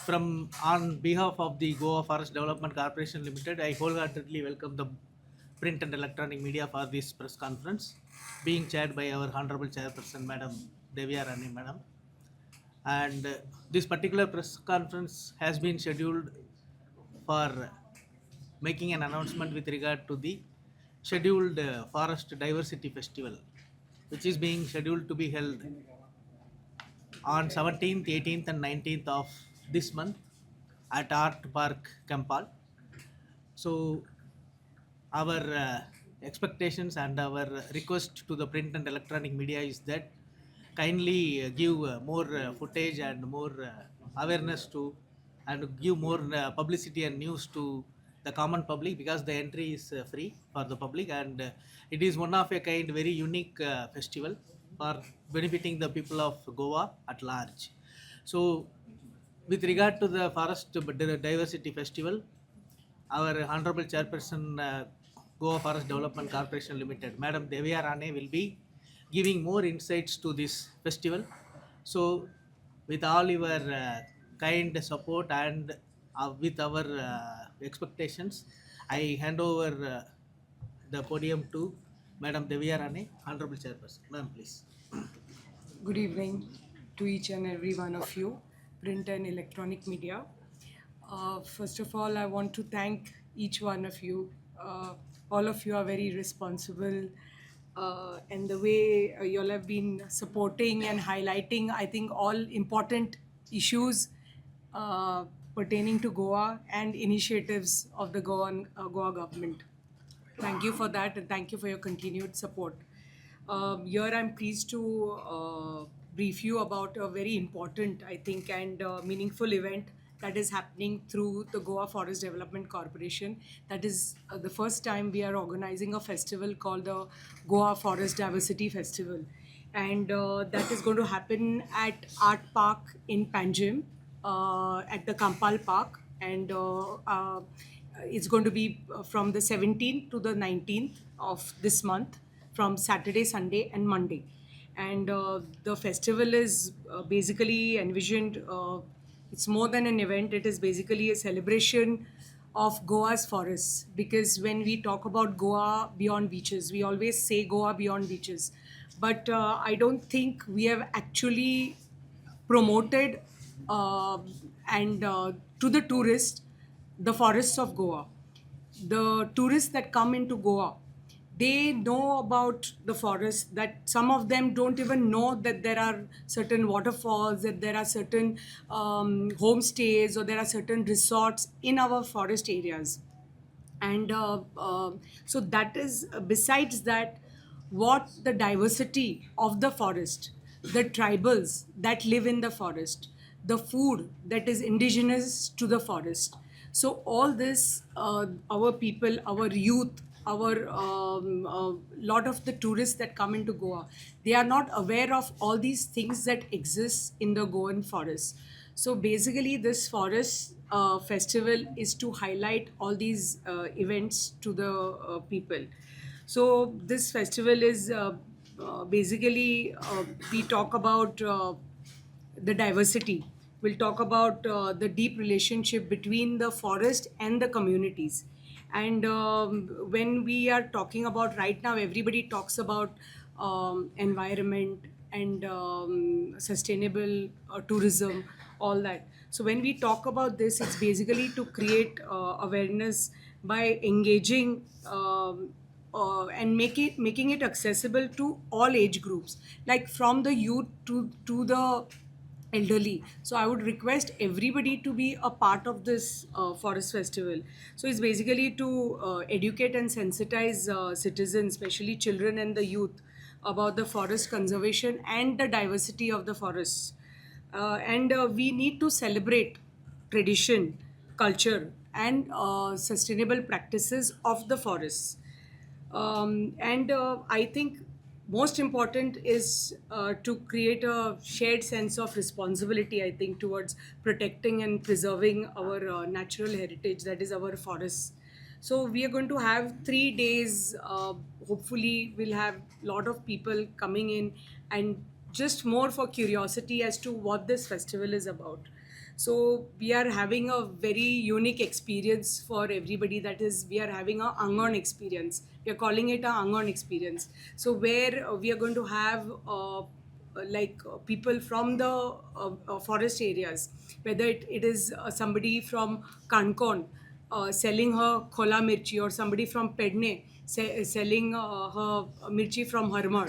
On behalf of the Goa Forest Development Corporation Limited, I wholeheartedly welcome the print and electronic media for this press conference, being chaired by our Honorable Chairperson, Madam Devya Rani, Madam. And this particular press conference has been scheduled for making an announcement with regard to the scheduled Forest Diversity Festival, which is being scheduled to be held on 17th, 18th, and 19th of this month at Art Park, Kampal. So, our expectations and our request to the print and electronic media is that kindly give more footage and more awareness to and give more publicity and news to the common public, because the entry is free for the public, and it is one of a kind very unique festival for benefiting the people of Goa at large. So, with regard to the Forest Diversity Festival, our Honorable Chairperson, Goa Forest Development Corporation Limited, Madam Devya Rane, will be giving more insights to this festival. So, with all your kind support and with our expectations, I hand over the podium to Madam Devya Rane, Honorable Chairperson. Madam, please. Good evening to each and every one of you, print and electronic media. First of all, I want to thank each one of you. All of you are very responsible, and the way you all have been supporting and highlighting, I think, all important issues pertaining to Goa and initiatives of the Goa government. Thank you for that, and thank you for your continued support. Here I'm pleased to brief you about a very important, I think, and meaningful event that is happening through the Goa Forest Development Corporation. That is the first time we are organizing a festival called the Goa Forest Diversity Festival. And that is going to happen at Art Park in Panjim, at the Kampal Park. And it's going to be from the 17th to the 19th of this month, from Saturday, Sunday, and Monday. And the festival is basically envisioned, it's more than an event, it is basically a celebration of Goa's forests. Because when we talk about Goa beyond beaches, we always say Goa beyond beaches. But I don't think we have actually promoted and to the tourist the forests of Goa. The tourists that come into Goa, they know about the forest, that some of them don't even know that there are certain waterfalls, that there are certain homestays, or there are certain resorts in our forest areas. And so that is, besides that, what the diversity of the forest, the tribals that live in the forest, the food that is indigenous to the forest. So all this, our people, our youth, our lot of the tourists that come into Goa, they are not aware of all these things that exist in the Goan forest. So basically, this forest festival is to highlight all these events to the people. So this festival is basically, we talk about the diversity. We'll talk about the deep relationship between the forest and the communities. And when we are talking about right now, everybody talks about environment and sustainable tourism, all that. So when we talk about this, it's basically to create awareness by engaging and making it accessible to all age groups, like from the youth to the elderly. So I would request everybody to be a part of this forest festival. So it's basically to educate and sensitize citizens, especially children and the youth, about the forest conservation and the diversity of the forests. And we need to celebrate tradition, culture, and sustainable practices of the forests. And I think most important is to create a shared sense of responsibility, I think, towards protecting and preserving our natural heritage, that is our forests. So we are going to have 3 days. Hopefully, we'll have a lot of people coming in, and just more for curiosity as to what this festival is about. So we are having a very unique experience for everybody. That is, we are having a Angon experience. We are calling it a Angon experience. So where we are going to have people from the forest areas, whether it is somebody from Kankon selling her khola mirchi, or somebody from Pedne selling her mirchi from Harmar.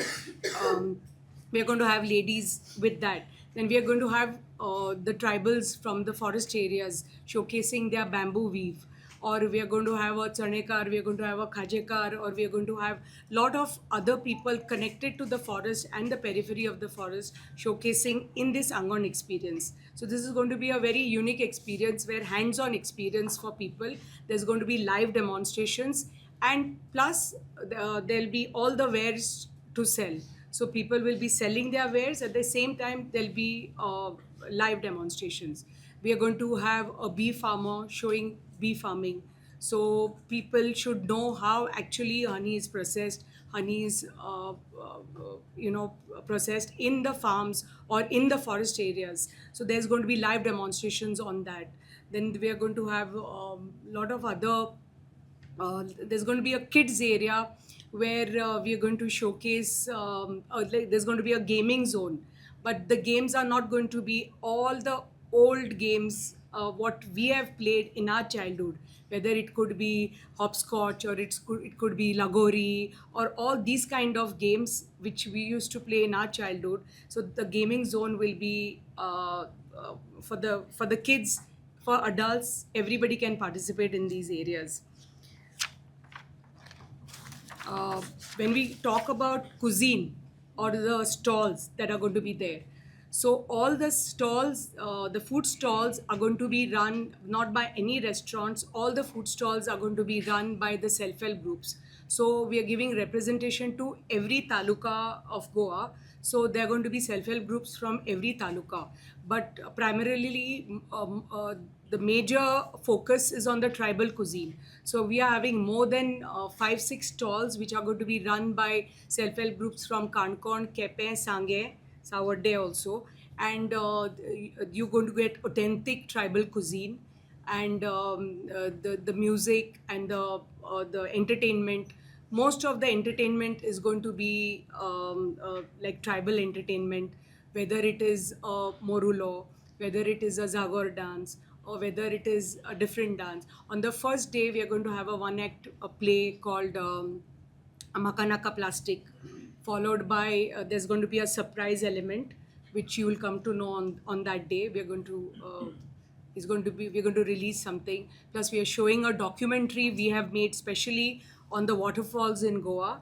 We are going to have ladies with that. Then we are going to have the tribals from the forest areas showcasing their bamboo weave. Or we are going to have a chanekar, we are going to have a khajekar, or we are going to have lot of other people connected to the forest and the periphery of the forest showcasing in this Angon experience. So this is going to be a very unique experience, where hands-on experience for people. There's going to be live demonstrations, and plus there'll be all the wares to sell. So people will be selling their wares. At the same time, there'll be live demonstrations. We are going to have a bee farmer showing bee farming. So people should know how actually honey is processed. Honey is, processed in the farms or in the forest areas. So there's going to be live demonstrations on that. Then we are going to have a lot of other there's going to be a kids area where we are going to showcase there's going to be a gaming zone, but the games are not going to be all the old games what we have played in our childhood, whether it could be hopscotch, or it could be lagori, or all these kind of games which we used to play in our childhood. So the gaming zone will be for the kids, for adults, everybody can participate in these areas. uh, when we talk about cuisine or the stalls that are going to be there, so all the stalls, the food stalls are going to be run not by any restaurants. All the food stalls are going to be run by the self-help groups. So we are giving representation to every taluka of Goa. So there are going to be self-help groups from every taluka, but primarily the major focus is on the tribal cuisine. So we are having more than 5-6 stalls which are going to be run by self-help groups from Kankon, Kepe, Sangye, Sawadde also, and you're going to get authentic tribal cuisine, and the music and the entertainment. Most of the entertainment is going to be like tribal entertainment, whether it is a morulo, whether it is a zagor dance, or whether it is a different dance. On the first day, we are going to have a one-act play called Makanaka Plastic, followed by there's going to be a surprise element which you will come to know on that day. We are going to we're going to release something. Plus, we are showing a documentary we have made specially on the waterfalls in Goa.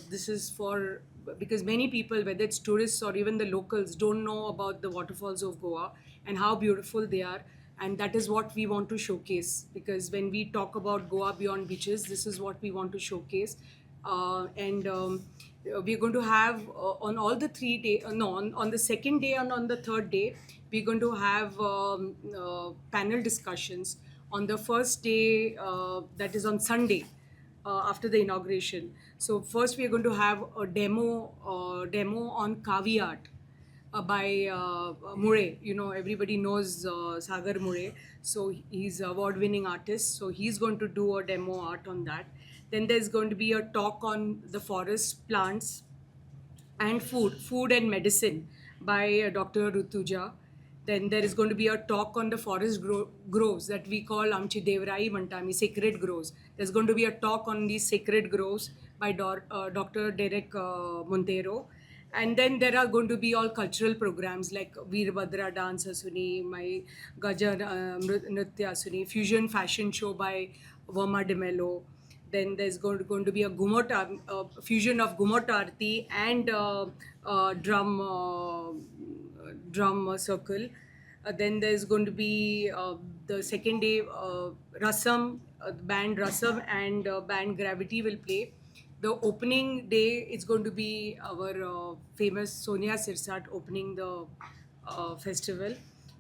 This is for, because many people, whether it's tourists or even the locals, don't know about the waterfalls of Goa and how beautiful they are. And that is what we want to showcase, because when we talk about Goa beyond beaches, this is what we want to showcase. And we're going to have on all the 3 day no on the second day and on the third day, we're going to have panel discussions. On the first day, that is on Sunday, after the inauguration. So first we are going to have a demo on kavi art by Murray. You know, everybody knows Sagar Murray. So he's an award-winning artist. So he's going to do a demo art on that. Then there's going to be a talk on the forest plants and food and medicine by Dr. Rutuja. Then there is going to be a talk on the forest groves that we call Amchi Devrai Mantami, sacred groves. There's going to be a talk on these sacred groves by Dr. Derek Montero. And then there are going to be all cultural programs like Veerbhadra dance asuni, my Gajar Nritya asuni, fusion fashion show by Verma de Mello. Then there's going to be a fusion of Gumot Aarti and drum circle. Then there's going to be the second day, Rasam, band Rasam and band Gravity will play. The opening day is going to be our famous Sonia Sirsat opening the festival.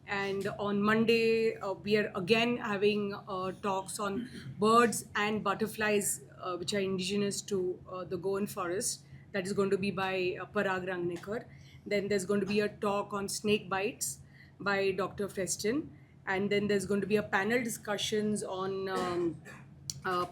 And on Monday, we are again having talks on birds and butterflies, which are indigenous to the Goan forest. That is going to be by Parag Rangnekar. Then there's going to be a talk on snake bites by Dr. Feston. And then there's going to be a panel discussions on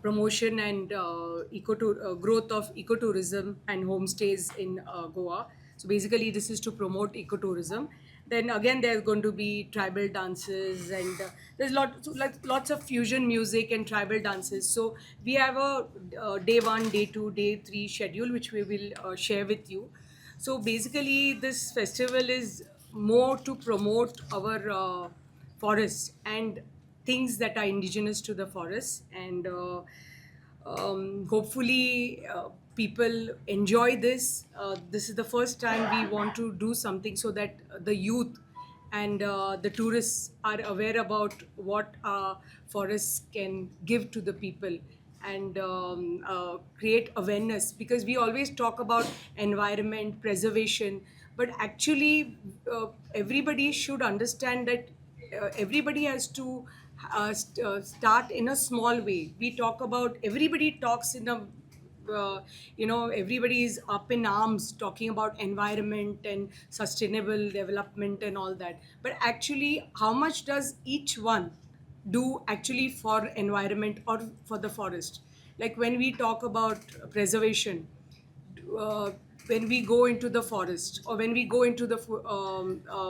promotion and growth of ecotourism and homestays in Goa. So basically, this is to promote ecotourism. Then again, there's going to be tribal dances, and there's lots of fusion music and tribal dances. So we have a day 1, day 2, day 3 schedule, which we will share with you. So basically, this festival is more to promote our forests and things that are indigenous to the forest, and hopefully people enjoy this. This is the first time we want to do something so that the youth and the tourists are aware about what forests can give to the people, and create awareness, because we always talk about environment preservation, but actually everybody should understand that everybody has to start in a small way. We talk about, everybody talks in a everybody is up in arms talking about environment and sustainable development and all that, but actually how much does each one do actually for environment or for the forest? Like when we talk about preservation, uh, when we go into the forest or when we go into the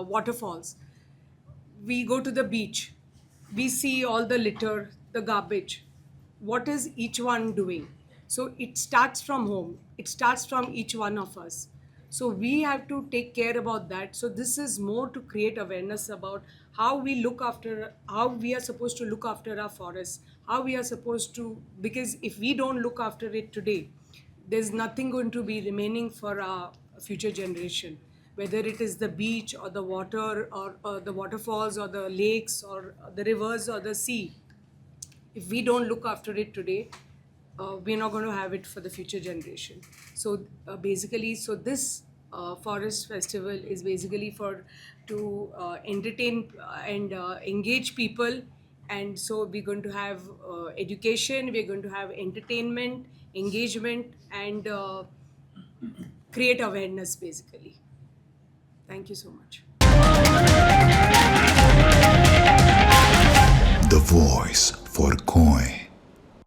waterfalls, we go to the beach, we see all the litter, the garbage. What is each one doing? So it starts from home, it starts from each one of us. So we have to take care about that. So this is more to create awareness about how we look after, how we are supposed to look after our forests, how we are supposed to, because if we don't look after it today, there's nothing going to be remaining for our future generation, whether it is the beach or the water or the waterfalls or the lakes or the rivers or the sea. If we don't look after it today, we're not going to have it for the future generation. So basically, so this forest festival is basically for to entertain and engage people. And so we're going to have education, we're going to have entertainment, engagement, and create awareness basically. Thank you so much. The voice for Koi.